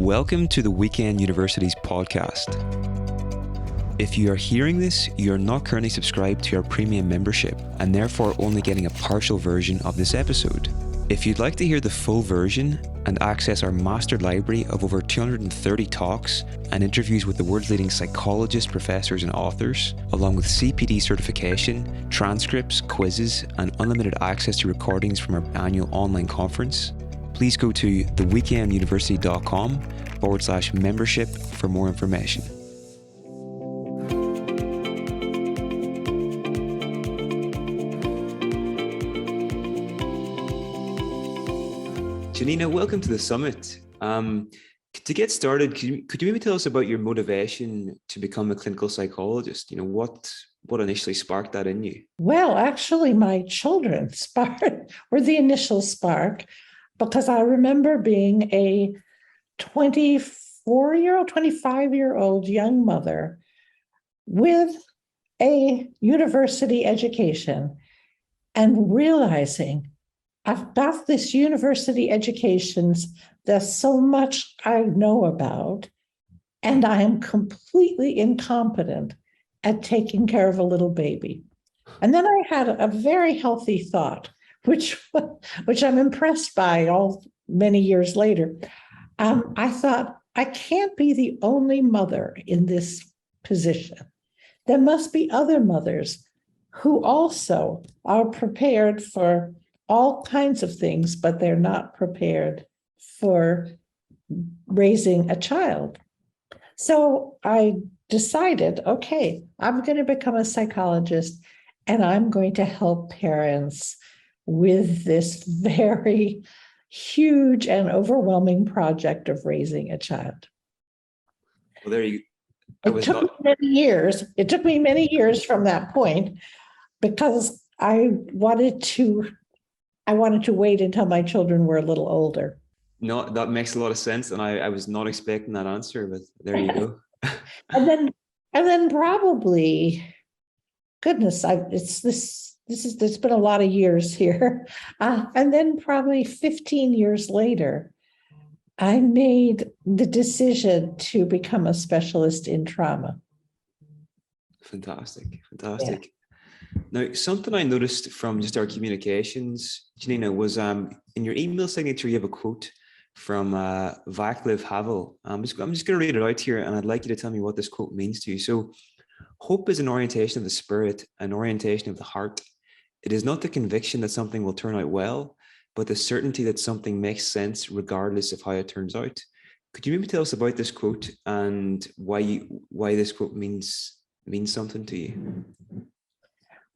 Welcome to the Weekend University's podcast. If you are hearing this, you are not currently subscribed to our premium membership and therefore only getting a partial version of this episode. If you'd like to hear the full version and access our master library of over 230 talks and interviews with the world's leading psychologists, professors and authors, along with CPD certification, transcripts, quizzes and unlimited access to recordings from our annual online conference, please go to theweekenduniversity.com/membership for more information. Janina, welcome to the summit. To get started, could you maybe tell us about your motivation to become a clinical psychologist? What initially sparked that in you? Well, actually, my children were the initial spark, because I remember being a 25-year-old young mother with a university education and realizing I've got this university education, there's so much I know about, and I am completely incompetent at taking care of a little baby. And then I had a very healthy thought, which I'm impressed by all many years later. I thought, I can't be the only mother in this position. There must be other mothers who also are prepared for all kinds of things, but they're not prepared for raising a child. So I decided, okay, I'm going to become a psychologist and I'm going to help parents with this very huge and overwhelming project of raising a child. Well, there you go. It took me many years from that point, because I wanted to wait until my children were a little older. No, that makes a lot of sense. And I was not expecting that answer, but there you go. and then probably, goodness, there's been a lot of years here. And then probably 15 years later, I made the decision to become a specialist in trauma. Fantastic. Yeah. Now, something I noticed from just our communications, Janina, was in your email signature, you have a quote from Václav Havel. I'm just going to read it out here, and I'd like you to tell me what this quote means to you. So, hope is an orientation of the spirit, an orientation of the heart. It is not the conviction that something will turn out well, but the certainty that something makes sense regardless of how it turns out. Could you maybe tell us about this quote and why this quote means something to you?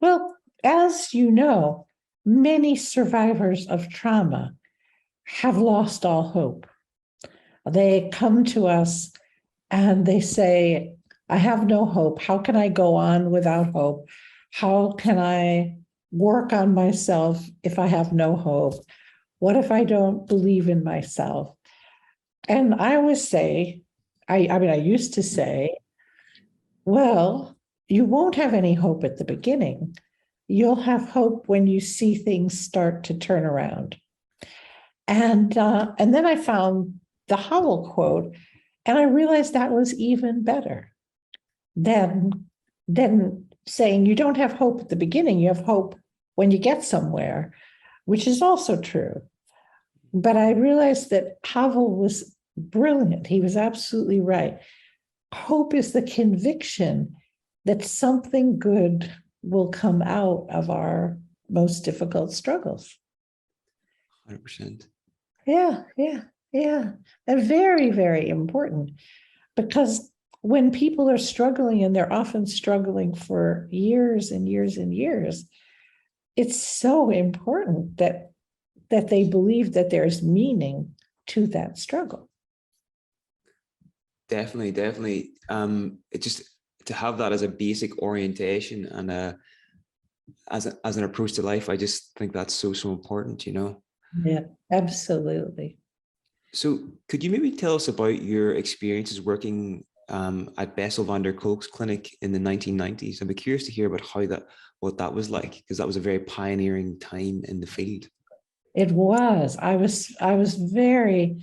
Well, as you know, many survivors of trauma have lost all hope. They come to us and they say, I have no hope. How can I go on without hope? How can I work on myself if I have no hope? What if I don't believe in myself? And I always say, I used to say, well, you won't have any hope at the beginning. You'll have hope when you see things start to turn around. And then I found the Havel quote, and I realized that was even better than saying you don't have hope at the beginning. You have hope when you get somewhere, which is also true. But I realized that Havel was brilliant. He was absolutely right. Hope is the conviction that something good will come out of our most difficult struggles. 100%. Yeah. And very, very important, because when people are struggling, and they're often struggling for years and years and years, it's so important that they believe that there's meaning to that struggle. Definitely. It just to have that as a basic orientation and as an approach to life, I just think that's so important, Yeah, absolutely. So could you maybe tell us about your experiences working at Bessel Vander Kolk's clinic in the 1990s? I'd be curious to hear about what that was like, because that was a very pioneering time in the field. It was. I was very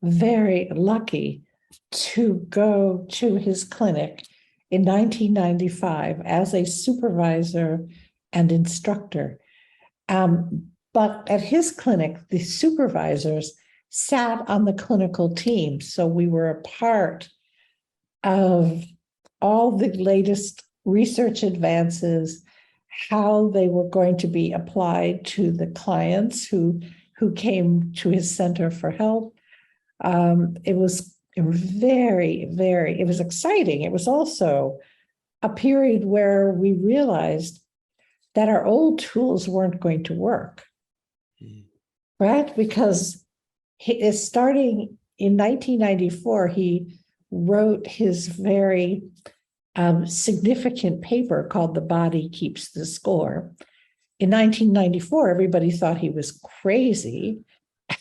very lucky to go to his clinic in 1995 as a supervisor and instructor. But at his clinic, the supervisors sat on the clinical team. So we were a part of all the latest research advances, how they were going to be applied to the clients who came to his center for help. It was it was exciting. It was also a period where we realized that our old tools weren't going to work, right? Because starting in 1994, he wrote his very significant paper called The Body Keeps the Score. In 1994, everybody thought he was crazy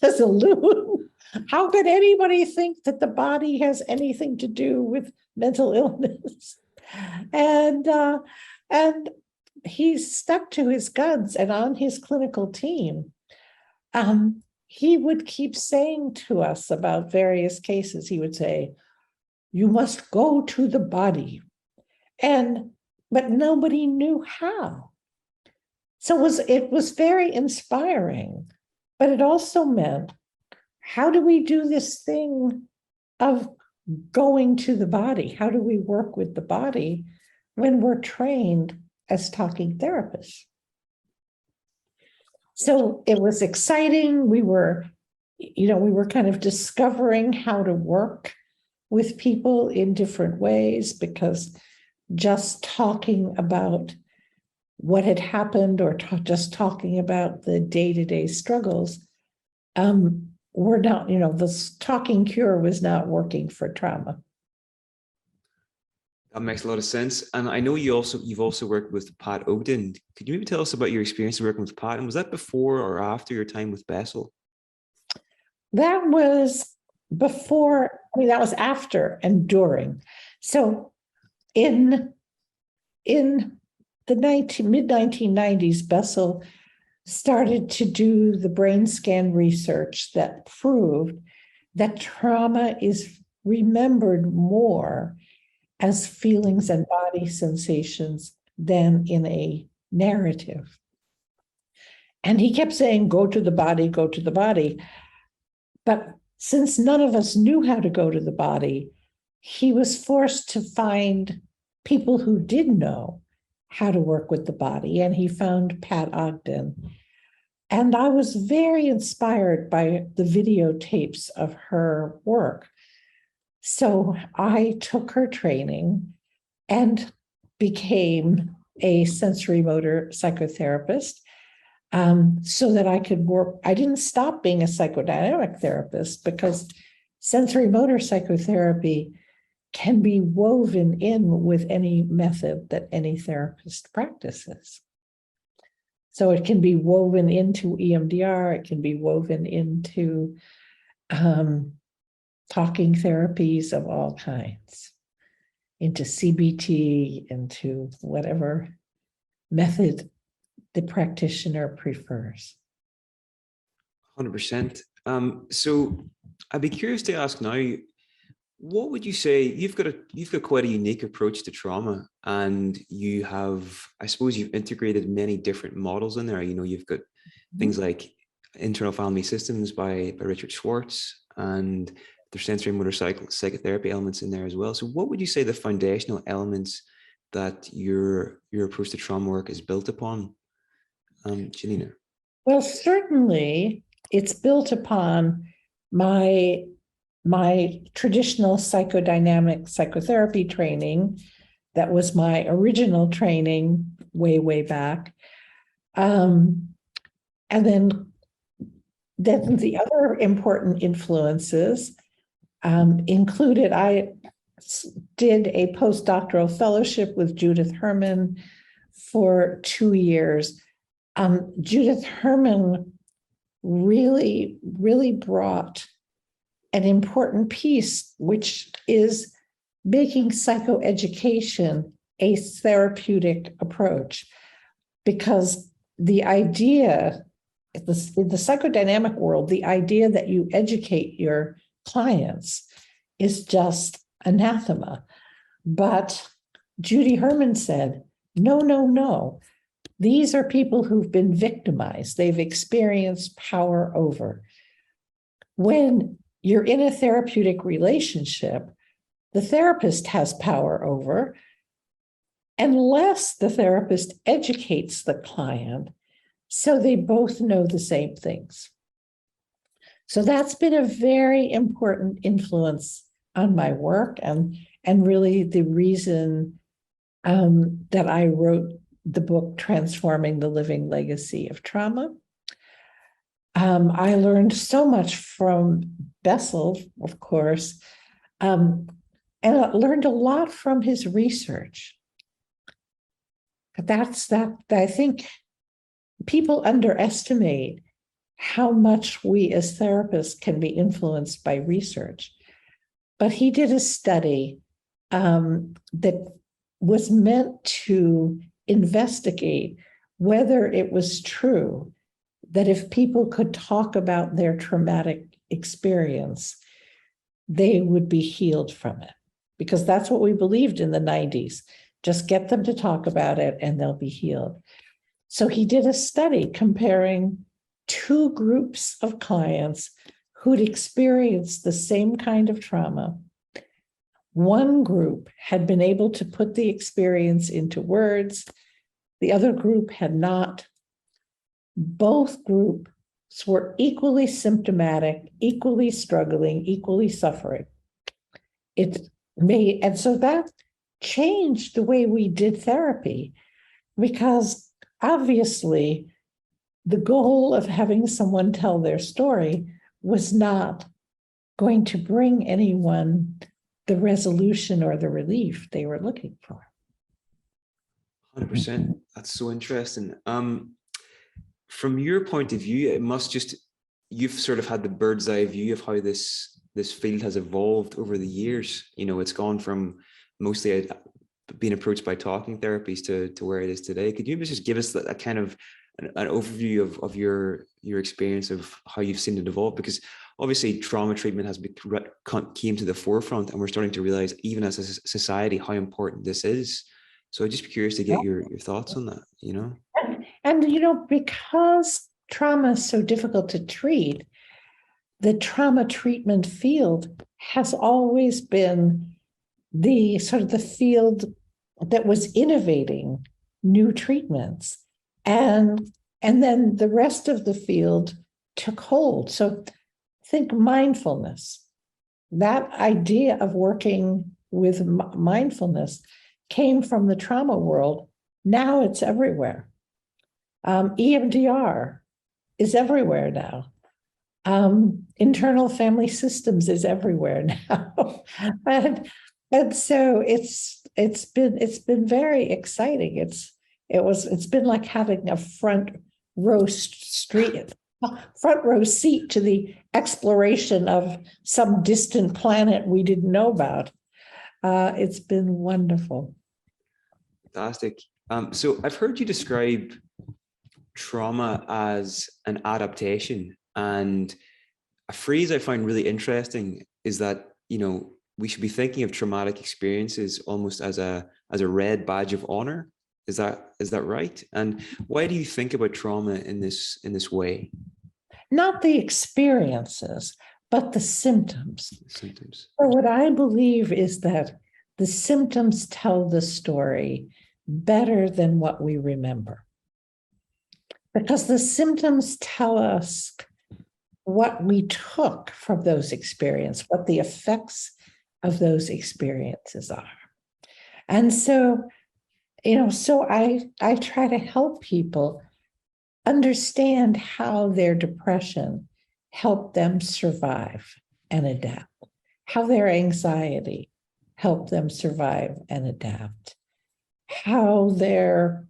as a loon. How could anybody think that the body has anything to do with mental illness? And he stuck to his guns, and on his clinical team, he would keep saying to us about various cases, he would say, "You must go to the body." But nobody knew how. So it was very inspiring, but it also meant, how do we do this thing of going to the body? How do we work with the body when we're trained as talking therapists? So it was exciting. We were kind of discovering how to work with people in different ways, because just talking about what had happened or just talking about the day-to-day struggles were not, this talking cure was not working for trauma. That makes a lot of sense. And I know you've also worked with Pat Ogden. Could you maybe tell us about your experience working with Pat? And was that before or after your time with Bessel? That was before, that was after and during. So in the mid-1990s, Bessel started to do the brain scan research that proved that trauma is remembered more as feelings and body sensations than in a narrative. And he kept saying, go to the body, go to the body. But since none of us knew how to go to the body, he was forced to find people who did know how to work with the body. And he found Pat Ogden. And I was very inspired by the videotapes of her work. So I took her training and became a sensory motor psychotherapist, so that I could work. I didn't stop being a psychodynamic therapist, because sensory motor psychotherapy can be woven in with any method that any therapist practices. So it can be woven into EMDR, it can be woven into talking therapies of all kinds, into CBT, into whatever method the practitioner prefers. 100%. So I'd be curious to ask now, what would you say, you've got quite a unique approach to trauma, and you have, I suppose you've integrated many different models in there. You've got things like internal family systems by Richard Schwartz, and there's sensory motor psychotherapy elements in there as well. So what would you say the foundational elements that your approach to trauma work is built upon, Janina? Well, certainly it's built upon my traditional psychodynamic psychotherapy training. That was my original training way back. And then the other important influences included, I did a postdoctoral fellowship with Judith Herman for 2 years. Judith Herman really brought an important piece, which is making psychoeducation a therapeutic approach. Because the idea, in the psychodynamic world, the idea that you educate your clients is just anathema. But Judy Herman said, no, no, no. These are people who've been victimized. They've experienced power over. When you're in a therapeutic relationship, the therapist has power over, unless the therapist educates the client so they both know the same things. So that's been a very important influence on my work, and really the reason that I wrote the book, Transforming the Living Legacy of Trauma. I learned so much from Bessel, of course, and I learned a lot from his research. I think people underestimate how much we as therapists can be influenced by research. But he did a study that was meant to investigate whether it was true that if people could talk about their traumatic experience, they would be healed from it. Because that's what we believed in the 90s. Just get them to talk about it and they'll be healed. So he did a study comparing two groups of clients who'd experienced the same kind of trauma. One group had been able to put the experience into words. The other group had not. Both groups were equally symptomatic, equally struggling, equally suffering. And so that changed the way we did therapy, because obviously the goal of having someone tell their story was not going to bring anyone the resolution or the relief they were looking for. 100%. That's so interesting. From your point of view, it must you've sort of had the bird's eye view of how this field has evolved over the years. It's gone from mostly being approached by talking therapies to where it is today. Could you just give us a kind of an overview of your experience of how you've seen it evolve? Because obviously trauma treatment came to the forefront, and we're starting to realize, even as a society, how important this is. So I'd just be curious to get your thoughts on that, And because trauma is so difficult to treat, the trauma treatment field has always been the field that was innovating new treatments. And then the rest of the field took hold. So think mindfulness. That idea of working with mindfulness came from the trauma world. Now it's everywhere. EMDR is everywhere now. Internal family systems is everywhere now. and so it's been very exciting. It's been like having a front row seat to the exploration of some distant planet we didn't know about. It's been wonderful. Fantastic. So I've heard you describe trauma as an adaptation, and a phrase I find really interesting is that we should be thinking of traumatic experiences almost as a red badge of honor. Is that right? And why do you think about trauma in this way? Not the experiences, but the symptoms. Symptoms. So what I believe is that the symptoms tell the story better than what we remember. Because the symptoms tell us what we took from those experiences, what the effects of those experiences are. And so, I try to help people understand how their depression helped them survive and adapt, how their anxiety helped them survive and adapt, how their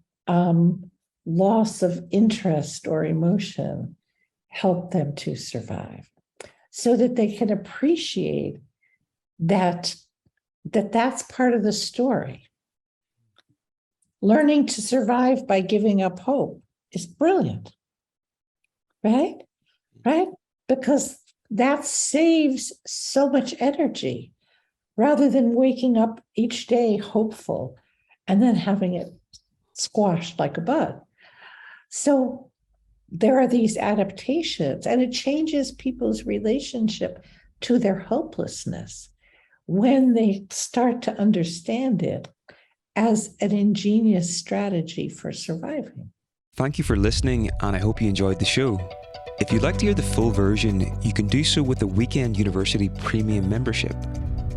loss of interest or emotion helped them to survive, so that they can appreciate that's part of the story. Learning to survive by giving up hope is brilliant, right? Because That saves so much energy rather than waking up each day hopeful and then having it squashed like a bug. So there are these adaptations, and it changes people's relationship to their hopelessness when they start to understand it as an ingenious strategy for surviving. Thank you for listening, and I hope you enjoyed the show. If you'd like to hear the full version, you can do so with the Weekend University Premium membership.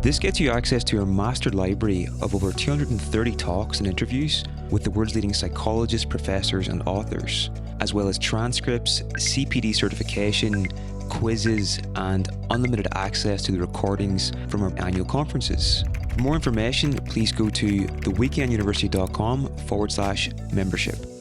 This gets you access to our master library of over 230 talks and interviews with the world's leading psychologists, professors, and authors, as well as transcripts, CPD certification, quizzes, and unlimited access to the recordings from our annual conferences. For more information, please go to theweekenduniversity.com/membership.